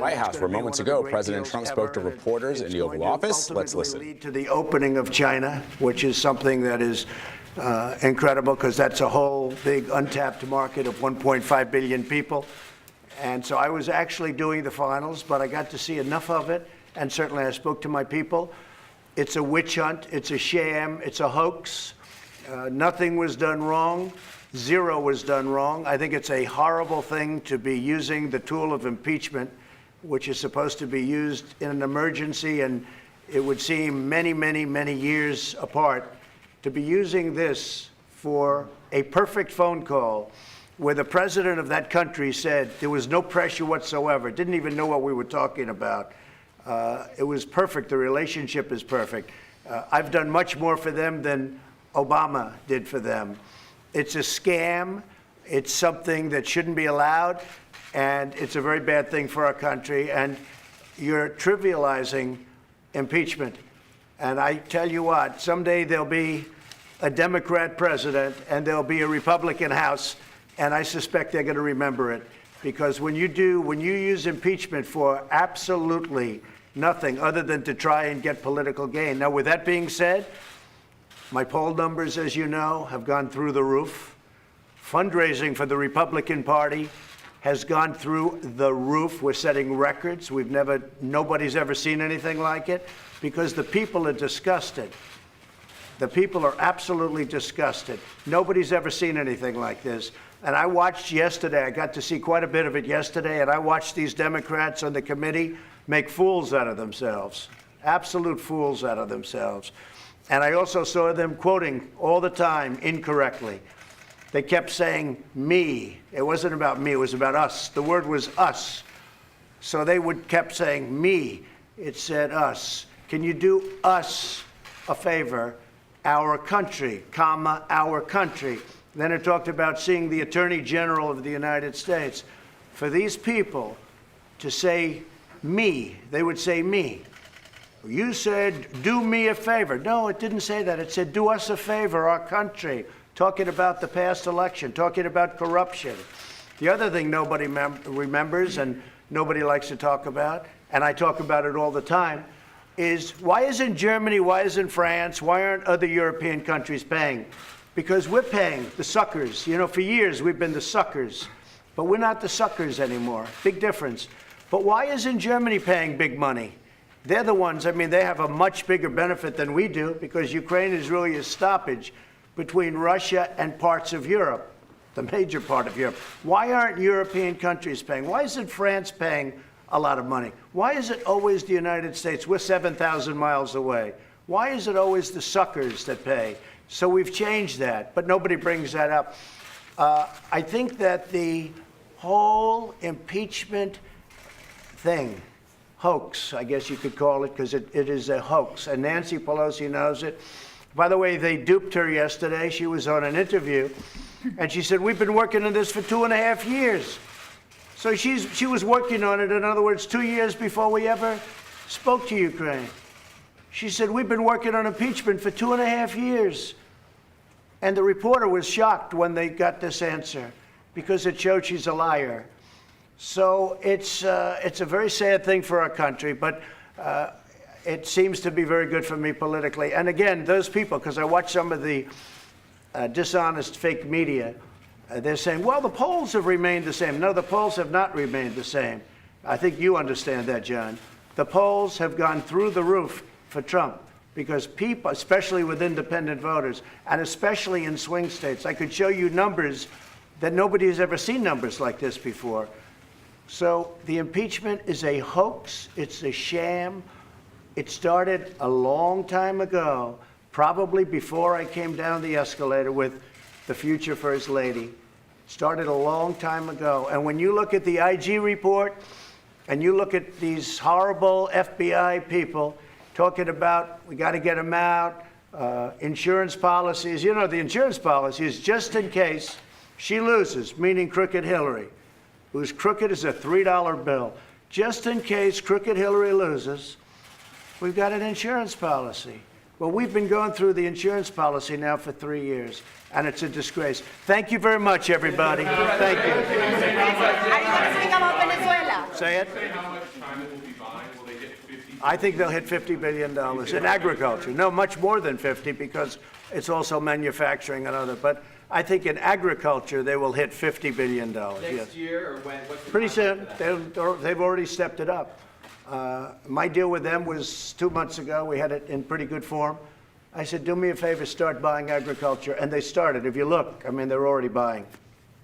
White House, where moments ago, President Trump spoke to reporters in the Oval Office. Let's listen. Lead to the opening of China, which is something that is incredible, because that's a whole big untapped market of 1.5 billion people. And so I was actually doing the finals, but I got to see enough of it, and certainly I spoke to my people. It's a witch hunt. It's a sham. It's a hoax. Nothing was done wrong. Zero was done wrong. I think it's a horrible thing to be using the tool of impeachment, which is supposed to be used in an emergency, and it would seem many, many, many years apart, to be using this for a perfect phone call where the president of that country said there was no pressure whatsoever, didn't even know what we were talking about. It was perfect. The relationship is perfect. I've done much more for them than Obama did for them. It's a scam. It's something that shouldn't be allowed, and it's a very bad thing for our country. And you're trivializing impeachment. And I tell you what, someday there'll be a Democrat president and there'll be a Republican House, and I suspect they're going to remember it. Because when you use impeachment for absolutely nothing other than to try and get political gain. Now, with that being said, my poll numbers, as you know, have gone through the roof. Fundraising for the Republican Party has gone through the roof. We're setting records. Nobody's ever seen anything like it, because the people are disgusted. The people are absolutely disgusted. Nobody's ever seen anything like this. And I watched yesterday, I got to see quite a bit of it yesterday, and I watched these Democrats on the committee make fools out of themselves, absolute fools out of themselves. And I also saw them quoting all the time incorrectly. They kept saying me. It wasn't about me, it was about us. The word was us. So they kept saying me. It said us. Can you do us a favor? Our country, comma, our country. Then it talked about seeing the Attorney General of the United States. For these people to say me, they would say me. You said, do me a favor. No, it didn't say that. It said, do us a favor, our country. Talking about the past election, talking about corruption. The other thing nobody remembers and nobody likes to talk about, and I talk about it all the time, is why isn't Germany, why isn't France, why aren't other European countries paying? Because we're paying the suckers. You know, for years we've been the suckers, but we're not the suckers anymore. Big difference. But why isn't Germany paying big money? They're the ones, I mean, they have a much bigger benefit than we do, because Ukraine is really a stoppage between Russia and parts of Europe, the major part of Europe. Why aren't European countries paying? Why isn't France paying a lot of money? Why is it always the United States? We're 7,000 miles away. Why is it always the suckers that pay? So we've changed that, but nobody brings that up. I think that the whole impeachment thing, hoax, I guess you could call it, because it is a hoax, and Nancy Pelosi knows it. By the way, they duped her yesterday. She was on an interview, and she said, we've been working on this for 2.5 years. So she was working on it, in other words, 2 years before we ever spoke to Ukraine. She said, we've been working on impeachment for 2.5 years. And the reporter was shocked when they got this answer, because it showed she's a liar. So it's a very sad thing for our country, but it seems to be very good for me politically. And again, those people, because I watch some of the dishonest fake media, they're saying, well, the polls have remained the same. No, the polls have not remained the same. I think you understand that, John. The polls have gone through the roof for Trump, because people, especially with independent voters, and especially in swing states, I could show you numbers that nobody has ever seen numbers like this before. So the impeachment is a hoax. It's a sham. It started a long time ago, probably before I came down the escalator with the future First Lady. It started a long time ago. And when you look at the IG report and you look at these horrible FBI people talking about we got to get them out, insurance policies. You know, the insurance policy is just in case she loses, meaning Crooked Hillary, who's crooked as a $3 bill. Just in case Crooked Hillary loses, we've got an insurance policy. Well, we've been going through the insurance policy now for 3 years, and it's a disgrace. Thank you very much, everybody. Thank you. Are you going to speak about Venezuela? Venezuela. Say it. Say how much China will be buying? Will they hit 50? I think they'll hit $50 billion in agriculture. No, much more than 50 because it's also manufacturing and other. But I think in agriculture they will hit $50 billion. Next Yes. year or when? What's the Pretty timeline soon. for that? They've already stepped it up. My deal with them was 2 months ago. We had it in pretty good form. I said, do me a favor, start buying agriculture. And they started. If you look, I mean, they're already buying.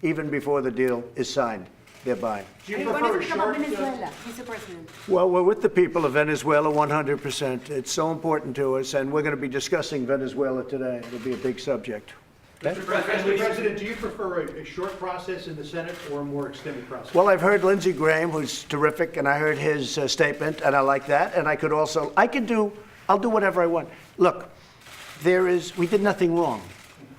Even before the deal is signed, they're buying. Are you going to speak about Venezuela, Mr. President? Well, we're with the people of Venezuela 100%. It's so important to us, and we're going to be discussing Venezuela today. It'll be a big subject. Mr. President, do you prefer a short process in the Senate or a more extended process? Well, I've heard Lindsey Graham, who's terrific, and I heard his statement, and I like that. And I'll do whatever I want. Look, we did nothing wrong.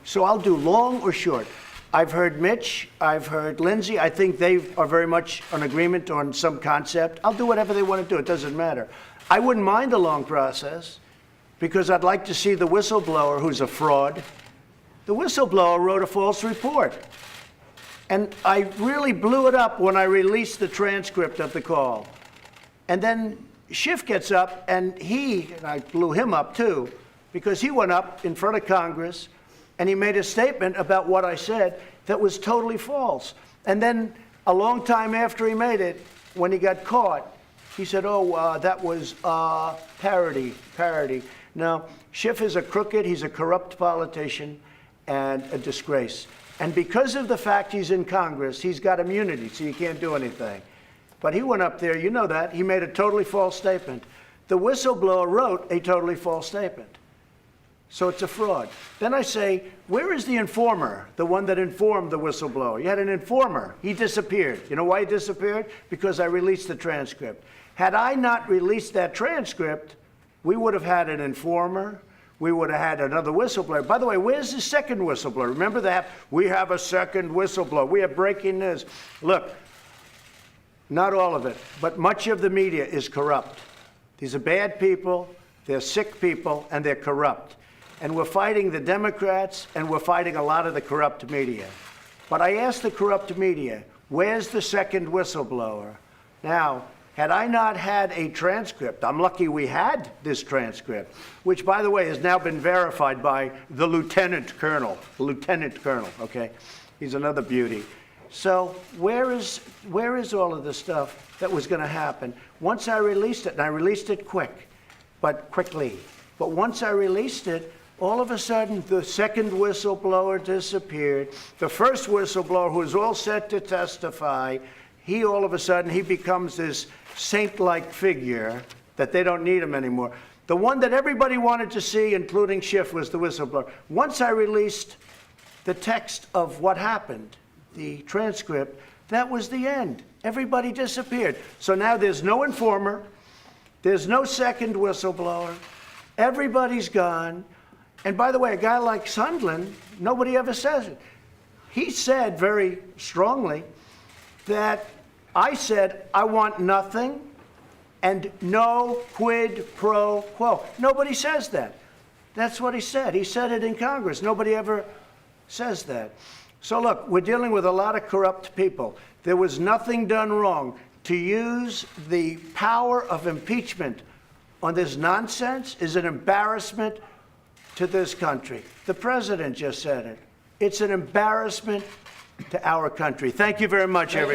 So I'll do long or short. I've heard Mitch, I've heard Lindsey. I think they are very much in agreement on some concept. I'll do whatever they want to do. It doesn't matter. I wouldn't mind a long process because I'd like to see the whistleblower who's a fraud. The whistleblower wrote a false report. And I really blew it up when I released the transcript of the call. And then Schiff gets up, and I blew him up too, because he went up in front of Congress, and he made a statement about what I said that was totally false. And then a long time after he made it, when he got caught, he said, that was parody. Now, Schiff is a crooked, he's a corrupt politician, and a disgrace. And because of the fact he's in Congress, he's got immunity, so you can't do anything. But he went up there, you know that, he made a totally false statement. The whistleblower wrote a totally false statement. So it's a fraud. Then I say, where is the informer, the one that informed the whistleblower? You had an informer. He disappeared. You know why he disappeared? Because I released the transcript. Had I not released that transcript, we would have had an informer. We would have had another whistleblower. By the way, where's the second whistleblower? Remember that? We have a second whistleblower. We have breaking news. Look, not all of it, but much of the media is corrupt. These are bad people, they're sick people, and they're corrupt. And we're fighting the Democrats, and we're fighting a lot of the corrupt media. But I asked the corrupt media, where's the second whistleblower? Now, had I not had a transcript, I'm lucky we had this transcript, which, by the way, has now been verified by the lieutenant colonel, okay? He's another beauty. So where is all of the stuff that was going to happen? Once I released it, and I released it quickly, but once I released it, all of a sudden, the second whistleblower disappeared. The first whistleblower, who was all set to testify, all of a sudden, he becomes this saint-like figure that they don't need him anymore. The one that everybody wanted to see, including Schiff, was the whistleblower. Once I released the text of what happened, the transcript, that was the end. Everybody disappeared. So now there's no informer, there's no second whistleblower, everybody's gone. And by the way, a guy like Sondland, nobody ever says it. He said very strongly that I said, I want nothing and no quid pro quo. Nobody says that. That's what he said. He said it in Congress. Nobody ever says that. So look, we're dealing with a lot of corrupt people. There was nothing done wrong. To use the power of impeachment on this nonsense is an embarrassment to this country. The president just said it. It's an embarrassment to our country. Thank you very much, everybody.